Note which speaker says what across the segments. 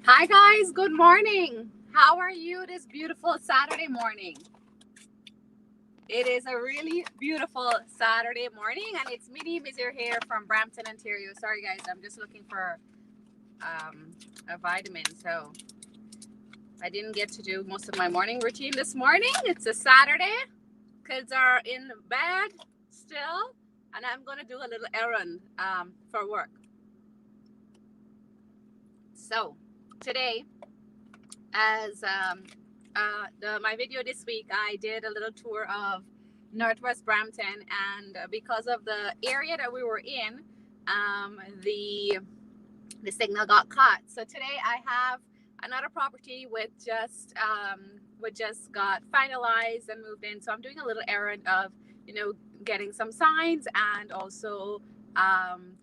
Speaker 1: Hi guys, good morning. How are you this beautiful Saturday morning? It is a really beautiful Saturday morning and it's Misir here from Brampton, Ontario. Sorry guys, I'm just looking for a vitamin. So I didn't get to do most of my morning routine this morning. It's a Saturday. Kids are in bed still and I'm going to do a little errand for work. So today, as my video this week, I did a little tour of Northwest Brampton, and because of the area that we were in, the signal got cut. So today I have another property with just got finalized and moved in. So I'm doing a little errand of getting some signs and also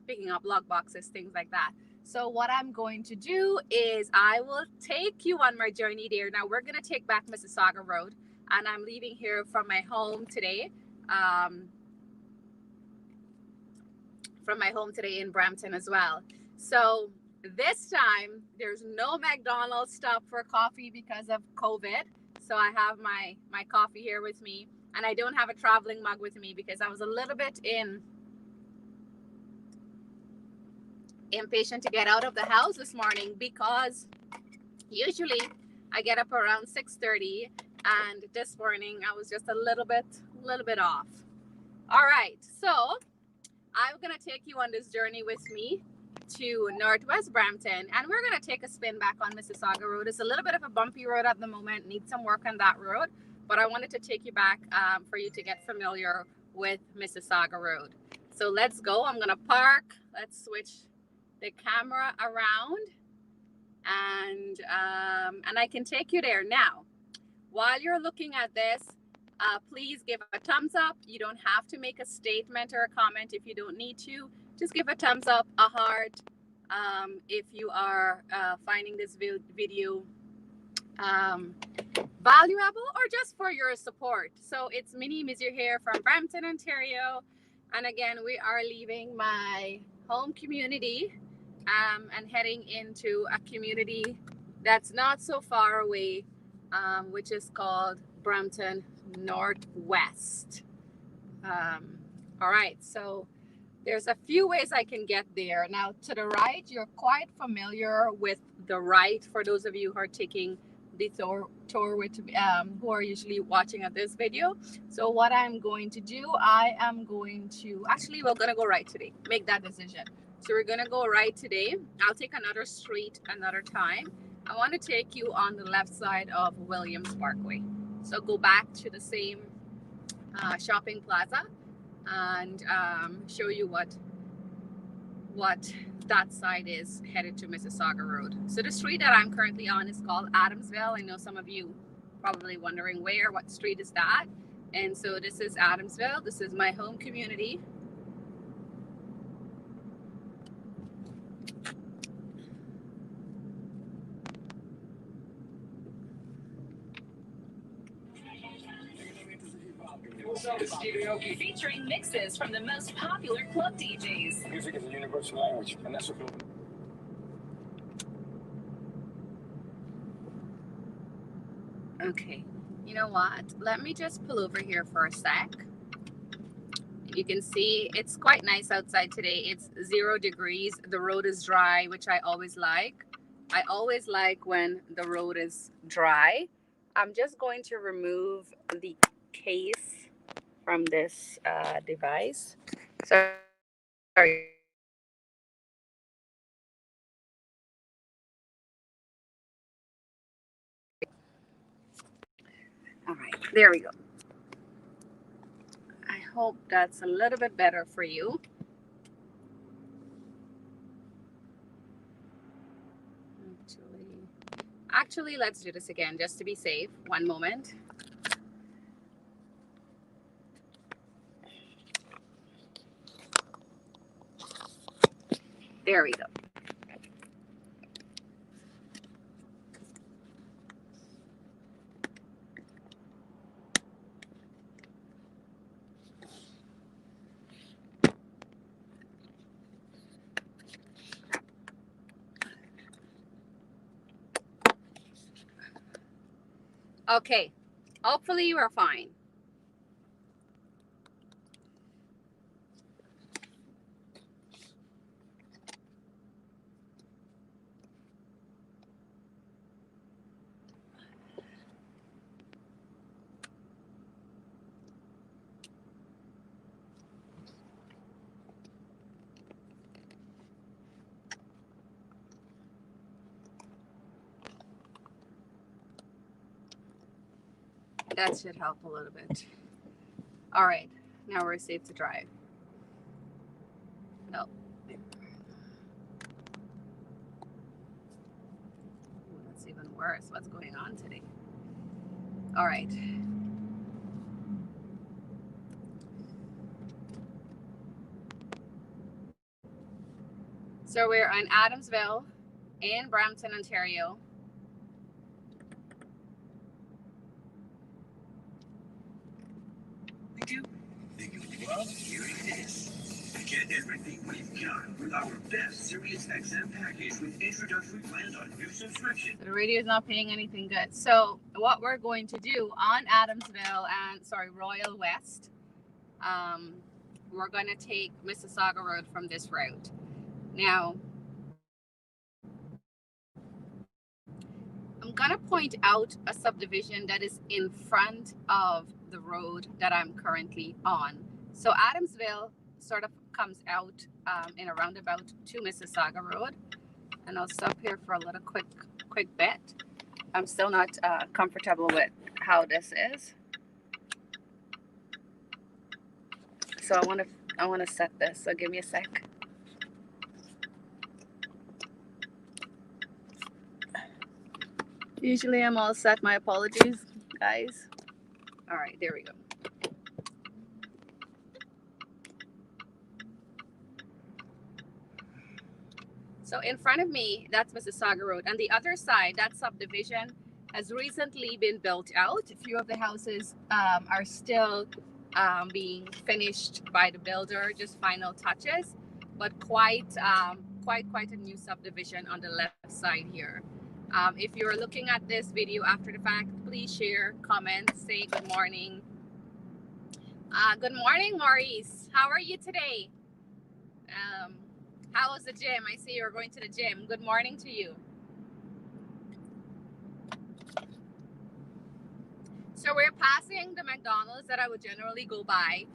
Speaker 1: picking up log boxes, things like that. So what I'm going to do is I will take you on my journey there. Now we're going to take back Mississauga Road, and I'm leaving here from my home today. In Brampton as well. So this time there's no McDonald's stop for coffee because of COVID. So I have my coffee here with me, and I don't have a traveling mug with me because I was a little bit impatient to get out of the house this morning, because usually I get up around 6:30, and this morning I was just a little bit off. All right, so I'm gonna take you on this journey with me to Northwest Brampton, and we're gonna take a spin back on Mississauga Road. It's a little bit of a bumpy road at the moment, need some work on that road, but I wanted to take you back for you to get familiar with Mississauga Road. So let's go. I'm gonna park. Let's switch the camera around, and I can take you there now. While you're looking at this, please give a thumbs up. You don't have to make a statement or a comment if you don't need to. Just give a thumbs up, a heart, if you are finding this video valuable, or just for your support. So it's Misir here from Brampton, Ontario, and again we are leaving my home community and heading into a community that's not so far away, which is called Brampton Northwest. All right, so there's a few ways I can get there. Now to the right, you're quite familiar with the right for those of you who are taking the tour with who are usually watching at this video. So what I'm going to do, we're gonna go right today. Make that decision. So we're gonna go right today. I'll take another street another time. I want to take you on the left side of Williams Parkway. So go back to the same shopping plaza and show you what that side is headed to Mississauga Road. So the street that I'm currently on is called Adamsville. I know some of you probably wondering what street is that. And so this is Adamsville. This is my home community.
Speaker 2: Featuring mixes from the most popular club DJs. Music is a universal language, and that's what.
Speaker 1: Okay, you know what? Let me just pull over here for a sec. You can see it's quite nice outside today. It's 0 degrees. The road is dry, which I always like. I always like when the road is dry. I'm just going to remove the case from this device. Sorry. All right, there we go. I hope that's a little bit better for you. Actually, let's do this again just to be safe. One moment. There we go. Okay, hopefully you are fine. That should help a little bit. All right, now we're safe to drive. No. That's even worse. What's going on today? All right. So we're in Adamsville in Brampton, Ontario.
Speaker 2: Well, here it is. Get everything we've got with our best Sirius XM package with introductory plans on new subscription.
Speaker 1: The radio is not paying anything good. So what we're going to do on Adamsville and Royal West, we're going to take Mississauga Road from this route. Now, I'm going to point out a subdivision that is in front of the road that I'm currently on. So Adamsville sort of comes out in a roundabout to Mississauga Road. And I'll stop here for a little quick bit. I'm still not comfortable with how this is. So I want to set this. So give me a sec. Usually I'm all set. My apologies, guys. All right, there we go. So in front of me, that's Mississauga Road. And the other side, that subdivision has recently been built out. A few of the houses are still being finished by the builder, just final touches, but quite a new subdivision on the left side here. If you're looking at this video after the fact, please share, comment, say good morning. Good morning, Maurice. How are you today? How was the gym? I see you're going to the gym. Good morning to you. So we're passing the McDonald's that I would generally go by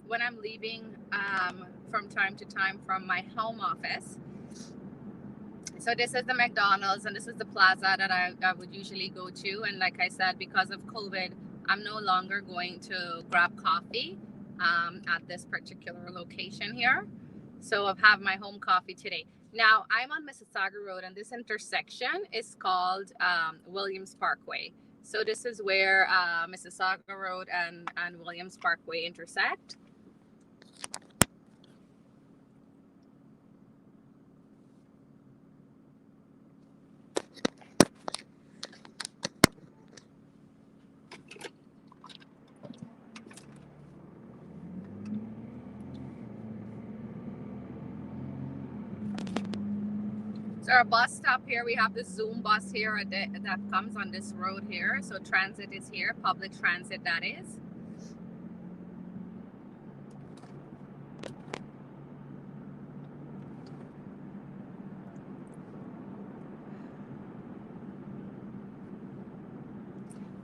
Speaker 1: when I'm leaving from time to time from my home office. So this is the McDonald's and this is the plaza that I would usually go to. And like I said, because of COVID, I'm no longer going to grab coffee at this particular location here. So I've had my home coffee today. Now I'm on Mississauga Road and this intersection is called Williams Parkway. So this is where Mississauga Road and Williams Parkway intersect. So our bus stop here, we have the Zoom bus here that comes on this road here. So transit is here, public transit that is.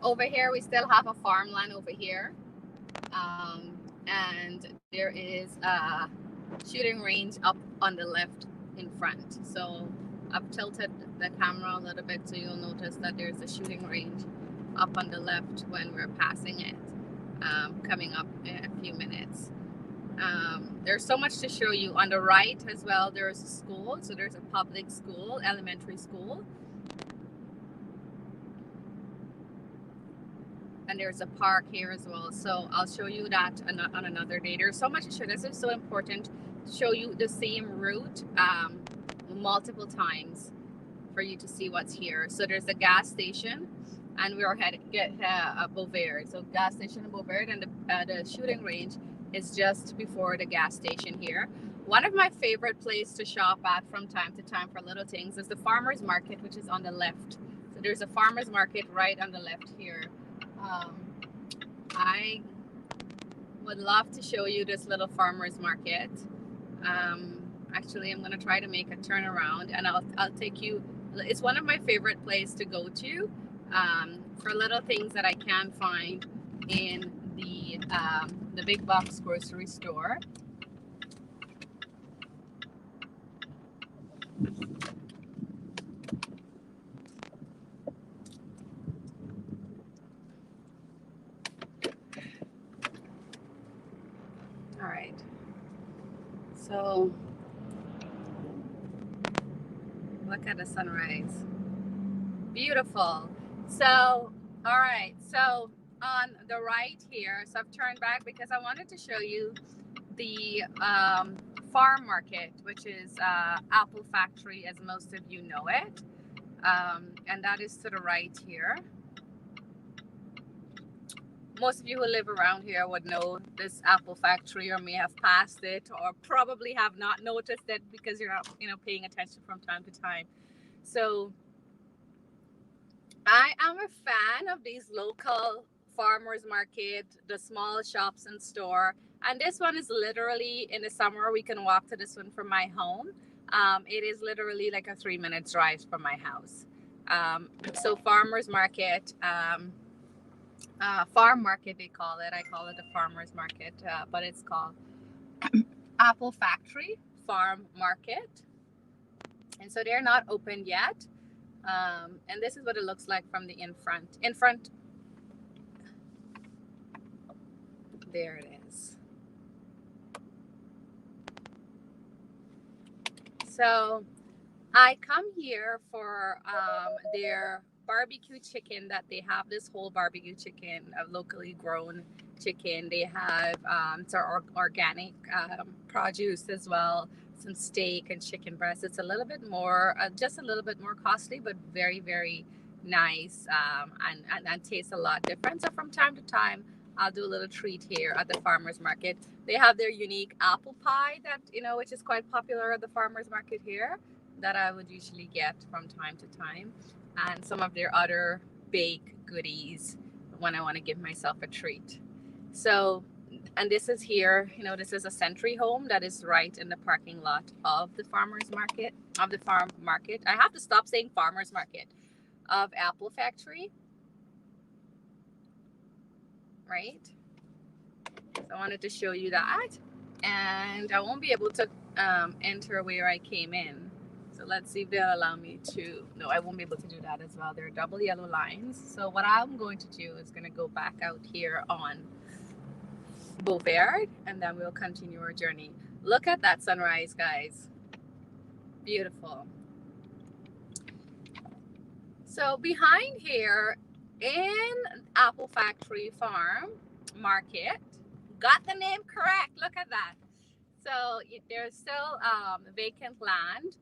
Speaker 1: Over here, we still have a farmland over here. And there is a shooting range up on the left in front. So I've tilted the camera a little bit so you'll notice that there's a shooting range up on the left when we're passing it, coming up in a few minutes. There's so much to show you. On the right as well, there's a school. So there's a public school, elementary school. And there's a park here as well. So I'll show you that on another day. There's so much to show. This is so important to show you the same route multiple times for you to see what's here. So there's a gas station and we are heading Beauvert. So gas station in Beauvert and the shooting range is just before the gas station here. One of my favorite places to shop at from time to time for little things is the farmer's market, which is on the left. So there's a farmer's market right on the left here. I would love to show you this little farmer's market. Actually, I'm going to try to make a turnaround, and I'll take you. It's one of my favorite places to go to for little things that I can find in the big box grocery store. All right. So look at the sunrise. Beautiful. So, all right. So on the right here, so I've turned back because I wanted to show you the farm market, which is Apple Factory, as most of you know it. And that is to the right here. Most of you who live around here would know this Apple Factory, or may have passed it, or probably have not noticed it because you're not, paying attention from time to time. So I am a fan of these local farmers market, the small shops and store. And this one is literally, in the summer, we can walk to this one from my home. It is literally like a 3-minute drive from my house. So farmers market, farm market they call it. I call it the farmers market, but it's called Apple Factory Farm Market. And so they're not open yet. And this is what it looks like from the in front. There it is. So I come here for their barbecue chicken that they have. This whole barbecue chicken, locally grown chicken. They have it's organic produce as well. Some steak and chicken breast. It's a little bit more, just a little bit more costly, but very, very nice and tastes a lot different. So from time to time, I'll do a little treat here at the farmers market. They have their unique apple pie that, which is quite popular at the farmers market here, that I would usually get from time to time, and some of their other baked goodies when I want to give myself a treat. So, and this is here, this is a Sentry home that is right in the parking lot of the farmers market, of the farm market. I have to stop saying farmers market, of Apple Factory. Right? So I wanted to show you that. And I won't be able to enter where I came in. So let's see if they'll allow me to. No, I won't be able to do that as well. There are double yellow lines. So what I'm going to do is going to go back out here on Boulevard, and then we'll continue our journey. Look at that sunrise, guys. Beautiful. So behind here in Apple Factory Farm Market, got the name correct. Look at that. So there's still vacant land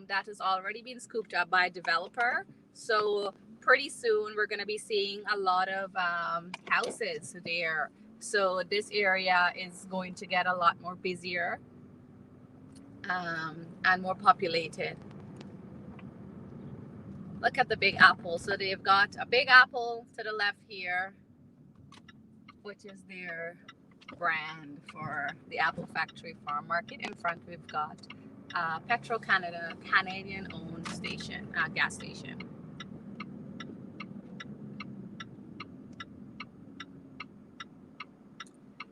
Speaker 1: that has already been scooped up by a developer. So pretty soon we're going to be seeing a lot of houses there. So this area is going to get a lot more busier and more populated. Look at the Big Apple. So they've got a Big Apple to the left here, which is their brand for the Apple Factory Farm Market. In front, we've got Petro Canada, Canadian-owned station, gas station.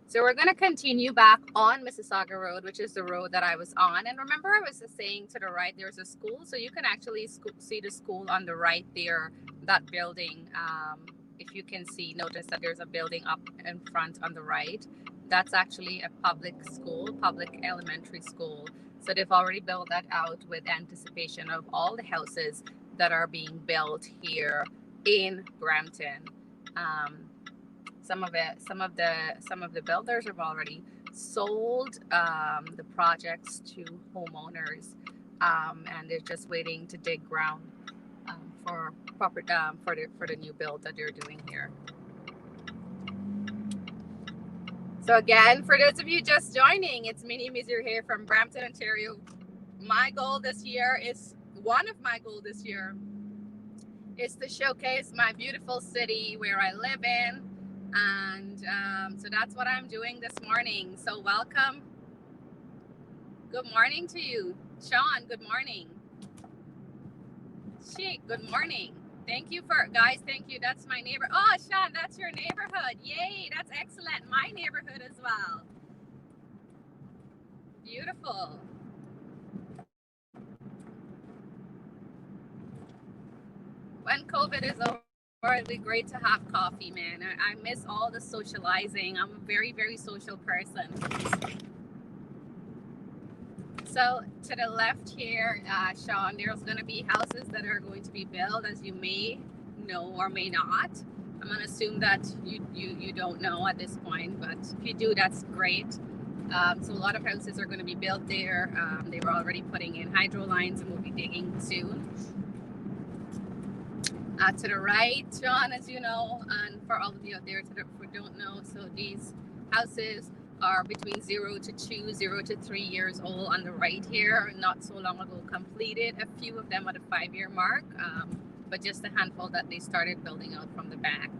Speaker 1: So we're going to continue back on Mississauga Road, which is the road that I was on. And remember, I was saying to the right, there's a school. So you can actually see the school on the right there, that building. If you can see, notice that there's a building up in front on the right. That's actually a public school, public elementary school. So they've already built that out with anticipation of all the houses that are being built here in Brampton. Some of the builders have already sold the projects to homeowners, and they're just waiting to dig ground for the new build that they're doing here. So again, for those of you just joining, it's Mini Misir here from Brampton, Ontario. One of my goals this year It's to showcase my beautiful city where I live in. And so that's what I'm doing this morning. So welcome. Good morning to you. Sean, good morning. Sheik, good morning. Thank you for, guys, thank you. That's my neighbor. Oh, Sean, that's your neighborhood. Yay, that's excellent. My neighborhood as well. Beautiful. When COVID is over, it'll be great to have coffee, man. I miss all the socializing. I'm a very, very social person. So to the left here, Sean, there's going to be houses that are going to be built, as you may know or may not. I'm going to assume that you don't know at this point, but if you do, that's great. So a lot of houses are going to be built there. They were already putting in hydro lines and will be digging soon. To the right, Sean, as you know, and for all of you out there who don't know, so these houses are between 0 to 2, 0 to 3 years old on the right here, not so long ago completed. A few of them at a 5-year mark, but just a handful that they started building out from the back.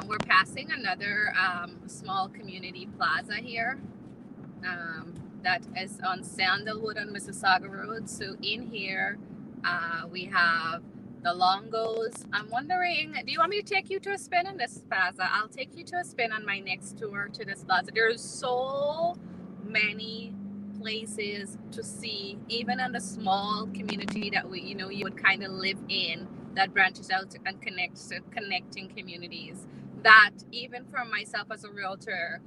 Speaker 1: We're passing another small community plaza here that is on Sandalwood on Mississauga Road. So in here, we have the Longos. I'm wondering, do you want me to take you to a spin in this plaza? I'll take you to a spin on my next tour to this plaza. There's so many places to see, even in the small community that you would kind of live in, that branches out and connects to connecting communities. That even for myself as a realtor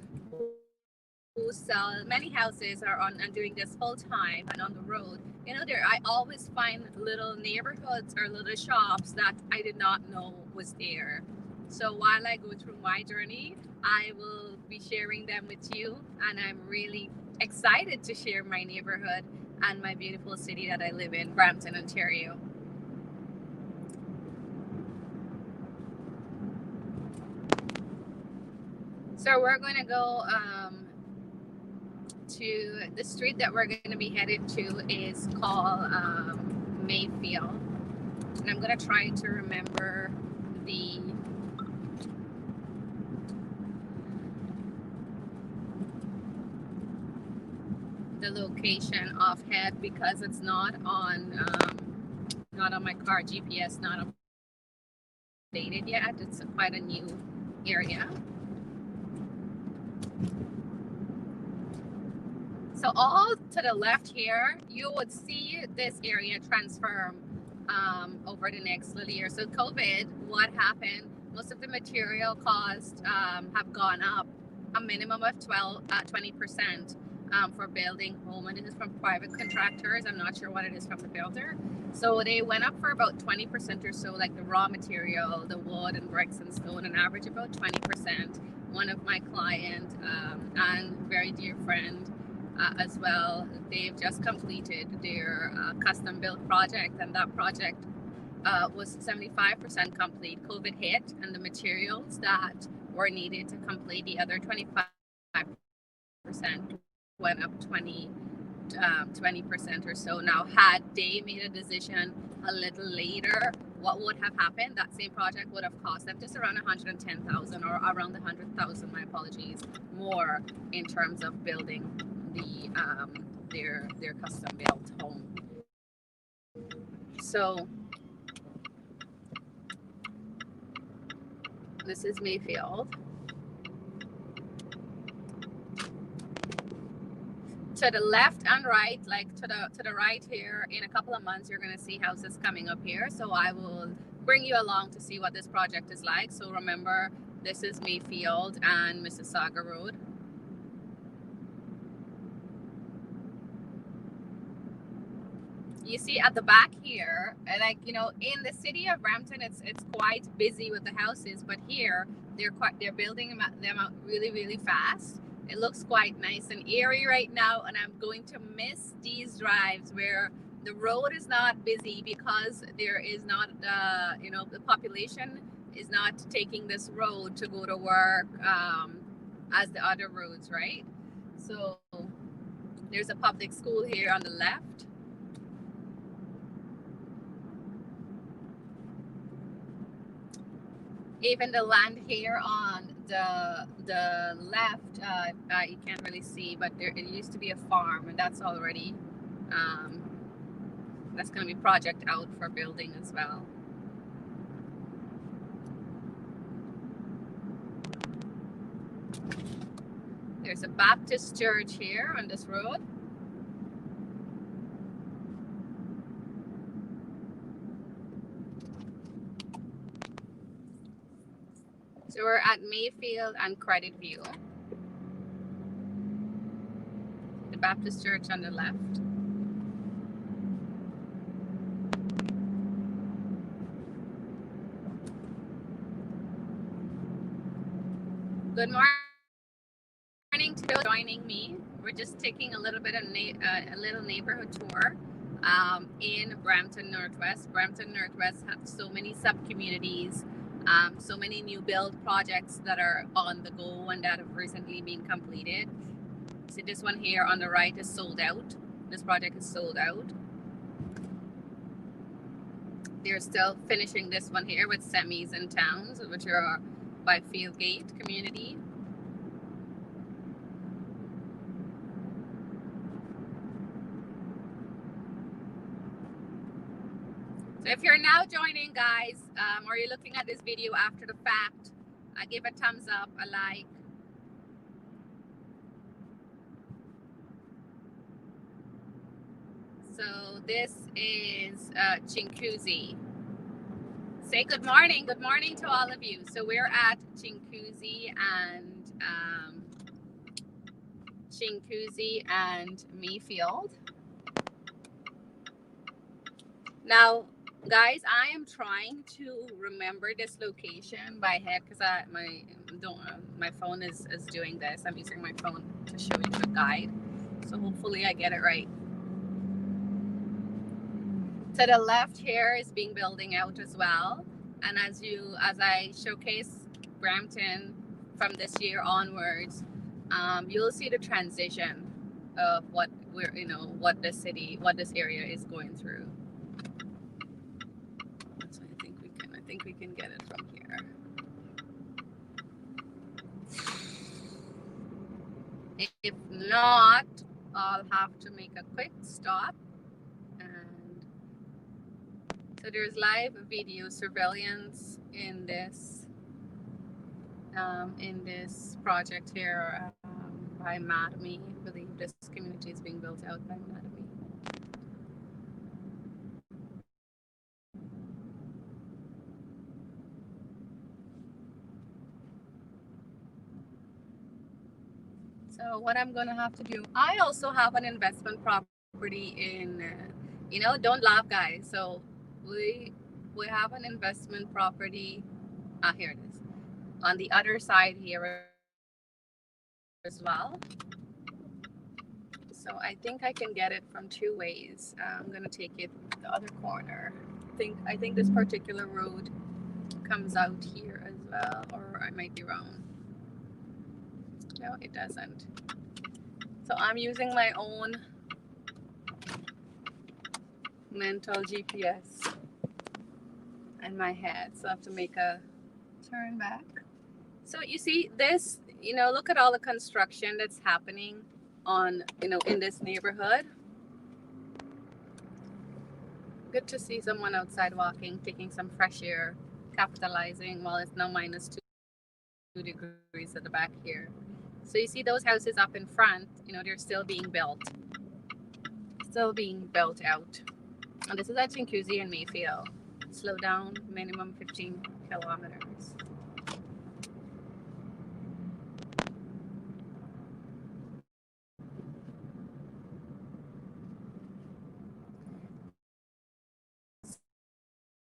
Speaker 1: who sell many houses are on and doing this full time and on the road, I always find little neighborhoods or little shops that I did not know was there. So while I go through my journey, I will be sharing them with you, and I'm really excited to share my neighborhood and my beautiful city that I live in, Brampton, Ontario. So we're going to go to the street that we're going to be headed to is called Mayfield, and I'm going to try to remember the location offhand because it's not on my car GPS, not updated yet. It's quite a new area. So all to the left here, you would see this area transform over the next little year. So COVID, what happened? Most of the material costs have gone up a minimum of 20% for building home. And this is from private contractors. I'm not sure what it is from the builder. So they went up for about 20% or so, like the raw material, the wood and bricks and stone, an average about 20%. One of my clients and very dear friend as well, they've just completed their custom built project, and that project was 75% complete. COVID hit, and the materials that were needed to complete the other 25% went up 20% or so. Now, had they made a decision a little later, what would have happened? That same project would have cost them just around 110,000 or around 100,000, my apologies, more in terms of building the their custom built home. So this is Mayfield. To the left and right, like to the right here, in a couple of months, you're going to see houses coming up here. So I will bring you along to see what this project is like. So remember, this is Mayfield and Mississauga Road. You see at the back here, like, in the city of Brampton, it's quite busy with the houses, but here they're building them out really, really fast. It looks quite nice and airy right now, and I'm going to miss these drives where the road is not busy because there is not the population is not taking this road to go to work as the other roads, right? So there's a public school here on the left. Even the land here on the left, you can't really see, but there it used to be a farm, and that's already um, that's going to be project out for building as well. There's a Baptist church here on this road. So we're at Mayfield and Credit View. The Baptist church on the left. Good morning to those joining me. We're just taking a little bit of a little neighborhood tour in Brampton Northwest. Brampton Northwest have so many sub-communities, so many new build projects that are on the go and that have recently been completed. See, this one here on the right is sold out. This project is sold out. They're still finishing this one here with semis and towns, which are by Fieldgate community. So if you're now joining, guys, or you're looking at this video after the fact, give a thumbs up, a like. So this is Chinguacousy. Say good morning. Good morning to all of you. So we're at Chinguacousy and Mayfield. Now, guys, I am trying to remember this location by head because my phone is doing this. I'm using my phone to show you the guide. So hopefully I get it right. To the left here is being building out as well. And as I showcase Brampton from this year onwards, you'll see the transition of what this area is going through. So I think we can get it from here. If not, I'll have to make a quick stop. And so there's live video surveillance in this project here by Meadow. I believe this community is being built out by Meadow. So what I'm gonna have to do, I also have an investment property in, don't laugh, guys. So we have an investment property. Here it is, on the other side here as well. So I think I can get it from two ways. I'm gonna take it the other corner. I think this particular road comes out here as well, or I might be wrong. No, it doesn't. So I'm using my own mental GPS in my head. So I have to make a turn back. So you see this, look at all the construction that's happening in this neighborhood. Good to see someone outside walking, taking some fresh air, capitalizing while it's now -2 degrees at the back here. So you see those houses up in front, they're still being built. Still being built out. And this is at Chinguacousy and Mayfield. Slow down, minimum 15 kilometers.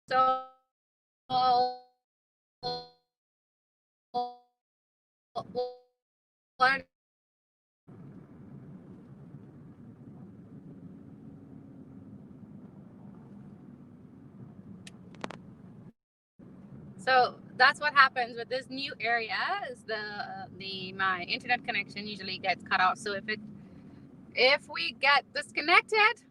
Speaker 1: So what So that's what happens with this new area. Is my internet connection usually gets cut off. So if we get disconnected,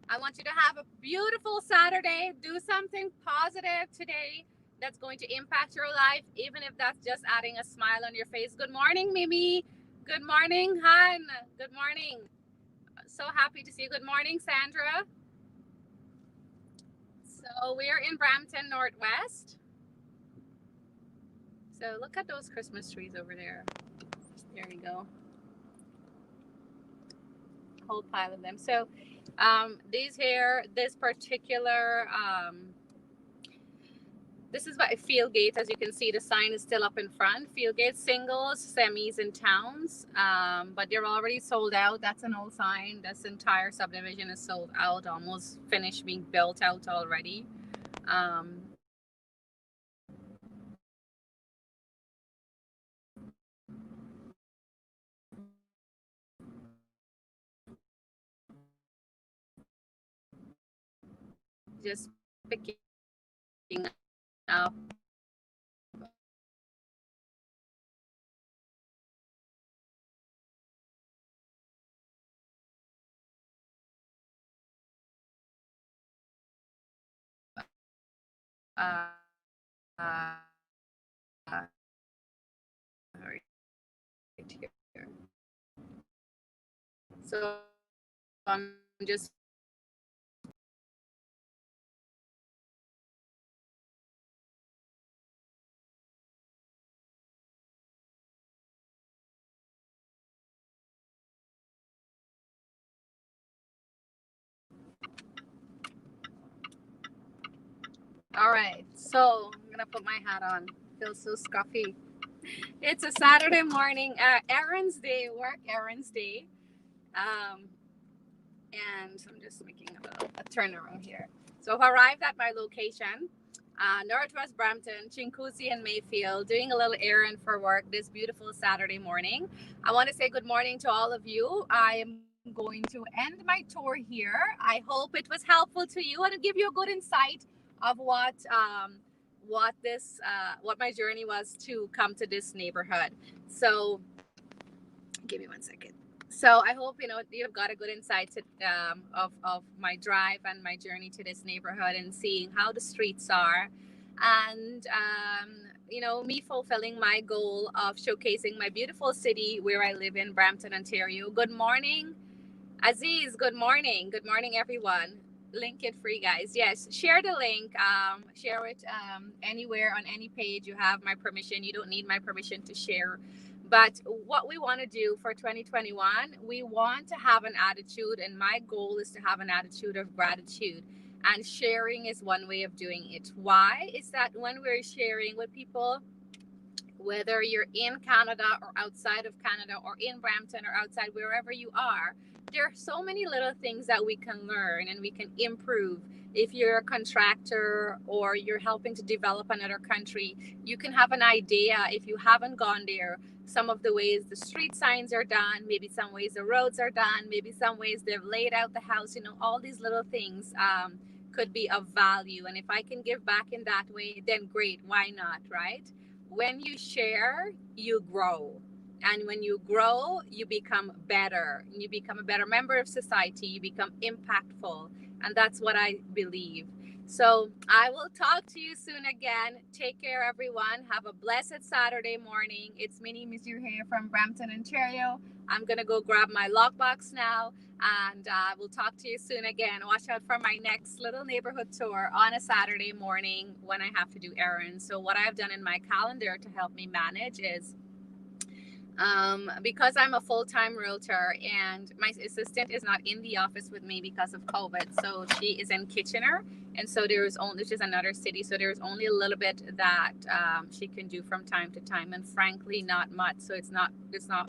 Speaker 1: I want you to have a beautiful Saturday. Do something positive today. that's going to impact your life, even if that's just adding a smile on your face. Good morning, Mimi. Good morning, Han. Good morning. So happy to see you. Good morning, Sandra. So we're in Brampton Northwest. So look at those Christmas trees over there. There you go. Whole pile of them. So these here, this particular this is by field gate. As you can see, the sign is still up in front. Field gate, singles, semis, and towns. But they're already sold out. That's an old sign. This entire subdivision is sold out, almost finished being built out already. Just picking up uh, uh, right here. So I'm just all right. So I'm gonna put my hat on. Feels so scruffy. It's a Saturday morning, errands day, work errands day. Um, and I'm just making a turnaround here. So I've arrived at my location, Northwest Brampton, Chincoosea, and Mayfield, doing a little errand for work this beautiful Saturday morning. I want to say good morning to all of you. I am going to end my tour here. I hope it was helpful to you and to give you a good insight of what my journey was to come to this neighborhood. So give me 1 second. So I hope you've got a good insight of my drive and my journey to this neighborhood and seeing how the streets are, and me fulfilling my goal of showcasing my beautiful city where I live in Brampton, Ontario. Good morning, Aziz. Good morning. Good morning, everyone. Link it free, guys. Yes, share the link. Share it anywhere on any page. You have my permission. You don't need my permission to share. But what we want to do for 2021, we want to have an attitude, and my goal is to have an attitude of gratitude. And sharing is one way of doing it. Why? Is that when we're sharing with people, whether you're in Canada or outside of Canada, or in Brampton or outside, wherever you are, there are so many little things that we can learn and we can improve. If you're a contractor or you're helping to develop another country, you can have an idea, if you haven't gone there, some of the ways the street signs are done, maybe some ways the roads are done, maybe some ways they've laid out the house, all these little things could be of value. And if I can give back in that way, then great, why not, right? When you share, you grow. And when you grow, you become better. You become a better member of society. You become impactful. And that's what I believe. So I will talk to you soon again. Take care, everyone. Have a blessed Saturday morning. It's Misir here from Brampton, Ontario. I'm going to go grab my lockbox now, and we'll talk to you soon again. Watch out for my next little neighborhood tour on a Saturday morning when I have to do errands. So what I've done in my calendar to help me manage is, because I'm a full-time realtor and my assistant is not in the office with me because of COVID, so she is in Kitchener, and so there's only, which is another city, so there's only a little bit that she can do from time to time, and frankly, not much. So it's not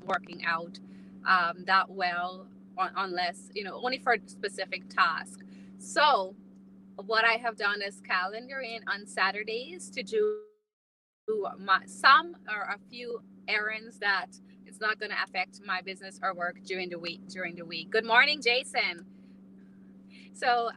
Speaker 1: working out that well, unless only for a specific task. So what I have done is calendar in on Saturdays to do some or a few errands that it's not going to affect my business or work during the week. Good morning, Jason. So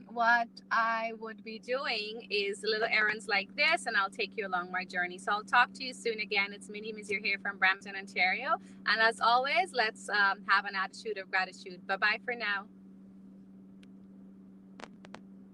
Speaker 1: what I would be doing is little errands like this, and I'll take you along my journey. So I'll talk to you soon again. It's Misir here from Brampton, Ontario. And as always, let's have an attitude of gratitude. Bye-bye for now.